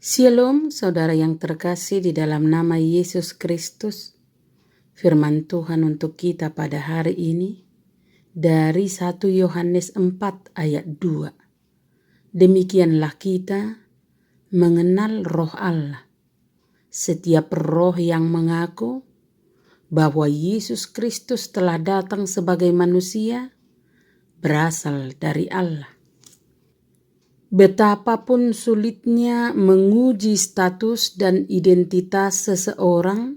Shalom saudara yang terkasih di dalam nama Yesus Kristus. Firman Tuhan untuk kita pada hari ini dari 1 Yohanes 4 ayat 2. Demikianlah kita mengenal roh Allah. Setiap roh yang mengaku bahwa Yesus Kristus telah datang sebagai manusia berasal dari Allah. Betapapun sulitnya menguji status dan identitas seseorang,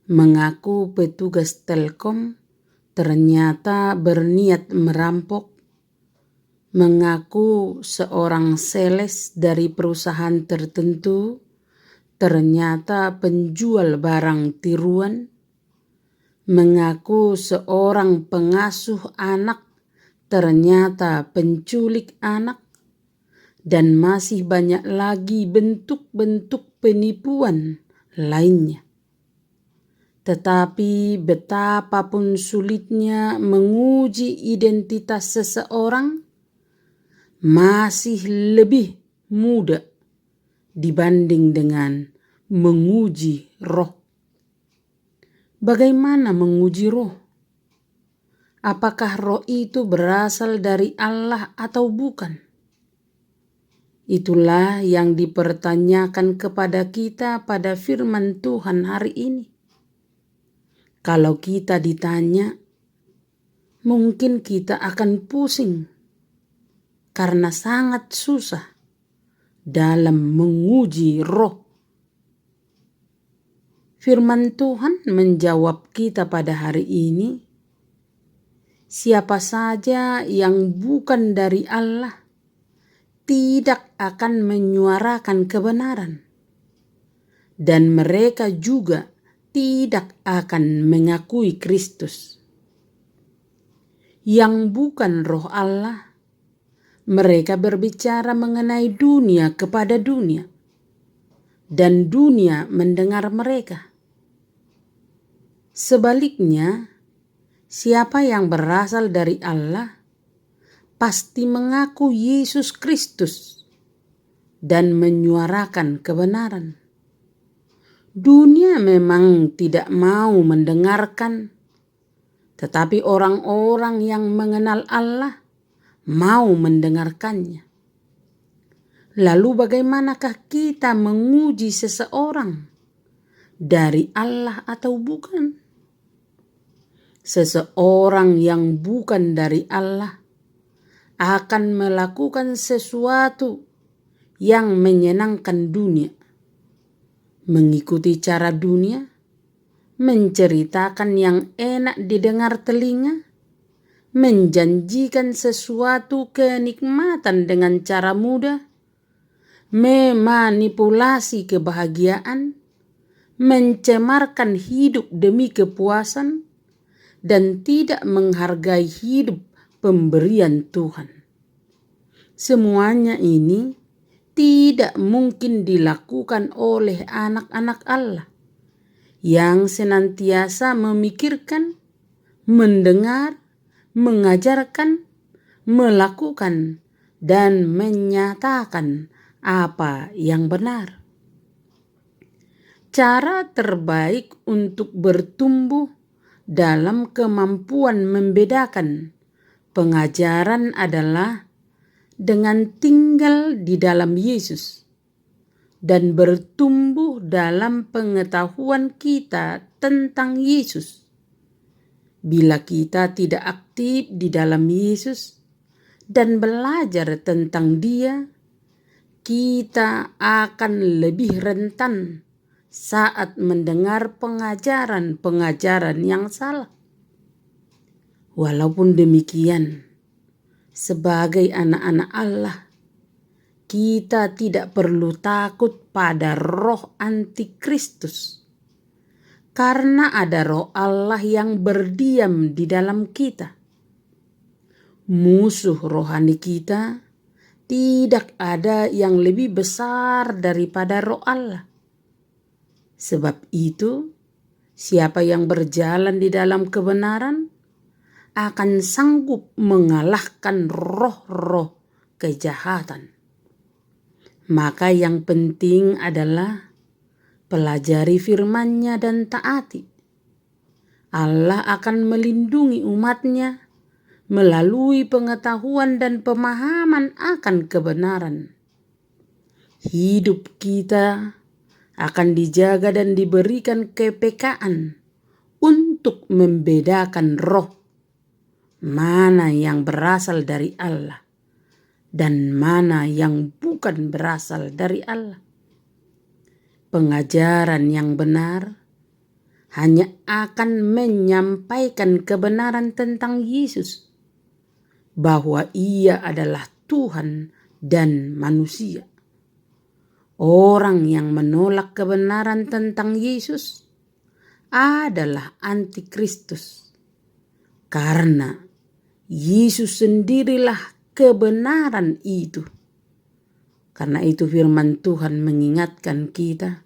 mengaku petugas Telkom ternyata berniat merampok, mengaku seorang sales dari perusahaan tertentu ternyata penjual barang tiruan, mengaku seorang pengasuh anak ternyata penculik anak, dan masih banyak lagi bentuk-bentuk penipuan lainnya. Tetapi betapapun sulitnya menguji identitas seseorang, masih lebih mudah dibanding dengan menguji roh. Bagaimana menguji roh? Apakah roh itu berasal dari Allah atau bukan? Itulah yang dipertanyakan kepada kita pada firman Tuhan hari ini. Kalau kita ditanya, mungkin kita akan pusing karena sangat susah dalam menguji roh. Firman Tuhan menjawab kita pada hari ini, siapa saja yang bukan dari Allah tidak akan menyuarakan kebenaran, dan mereka juga tidak akan mengakui Kristus. Yang bukan roh Allah, mereka berbicara mengenai dunia kepada dunia, dan dunia mendengar mereka. Sebaliknya, siapa yang berasal dari Allah pasti mengaku Yesus Kristus dan menyuarakan kebenaran. Dunia memang tidak mau mendengarkan, tetapi orang-orang yang mengenal Allah mau mendengarkannya. Lalu bagaimanakah kita menguji seseorang dari Allah atau bukan? Seseorang yang bukan dari Allah akan melakukan sesuatu yang menyenangkan dunia, mengikuti cara dunia, menceritakan yang enak didengar telinga, menjanjikan sesuatu kenikmatan dengan cara mudah, memanipulasi kebahagiaan, mencemarkan hidup demi kepuasan, dan tidak menghargai hidup pemberian Tuhan. Semuanya ini tidak mungkin dilakukan oleh anak-anak Allah yang senantiasa memikirkan, mendengar, mengajarkan, melakukan, dan menyatakan apa yang benar. Cara terbaik untuk bertumbuh dalam kemampuan membedakan pengajaran adalah dengan tinggal di dalam Yesus dan bertumbuh dalam pengetahuan kita tentang Yesus. Bila kita tidak aktif di dalam Yesus dan belajar tentang Dia, kita akan lebih rentan saat mendengar pengajaran-pengajaran yang salah. Walaupun demikian, sebagai anak-anak Allah, kita tidak perlu takut pada roh antikristus, karena ada roh Allah yang berdiam di dalam kita. Musuh rohani kita tidak ada yang lebih besar daripada roh Allah. Sebab itu, siapa yang berjalan di dalam kebenaran akan sanggup mengalahkan roh-roh kejahatan. Maka yang penting adalah pelajari firman-Nya dan taati. Allah akan melindungi umat-Nya melalui pengetahuan dan pemahaman akan kebenaran. Hidup kita akan dijaga dan diberikan kepekaan untuk membedakan roh mana yang berasal dari Allah dan mana yang bukan berasal dari Allah. Pengajaran yang benar hanya akan menyampaikan kebenaran tentang Yesus, bahwa Ia adalah Tuhan dan manusia. Orang yang menolak kebenaran tentang Yesus adalah antikristus, karena Yesus sendirilah kebenaran itu. Karena itu firman Tuhan mengingatkan kita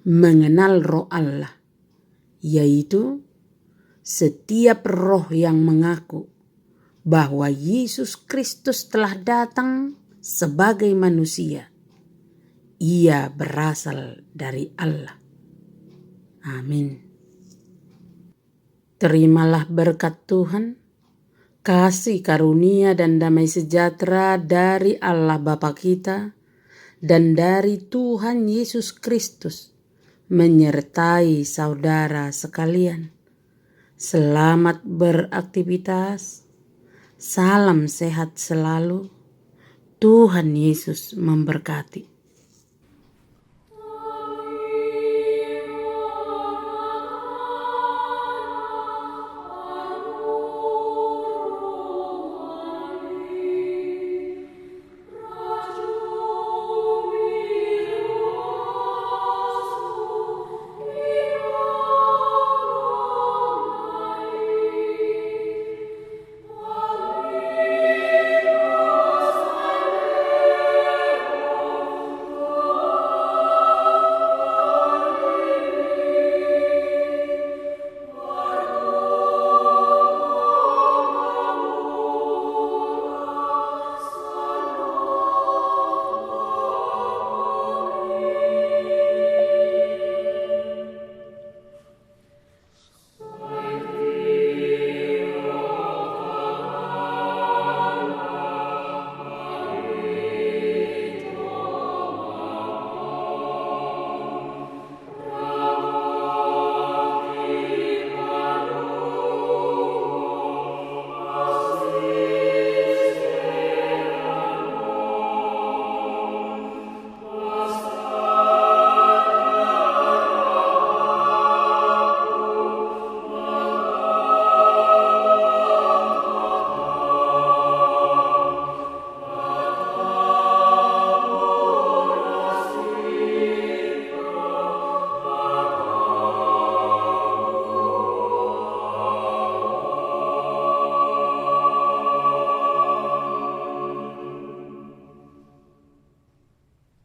mengenal roh Allah, yaitu setiap roh yang mengaku bahwa Yesus Kristus telah datang sebagai manusia, Ia berasal dari Allah. Amin. Terimalah berkat Tuhan, kasih karunia dan damai sejahtera dari Allah Bapa kita dan dari Tuhan Yesus Kristus menyertai saudara sekalian. Selamat beraktivitas, salam sehat selalu, Tuhan Yesus memberkati.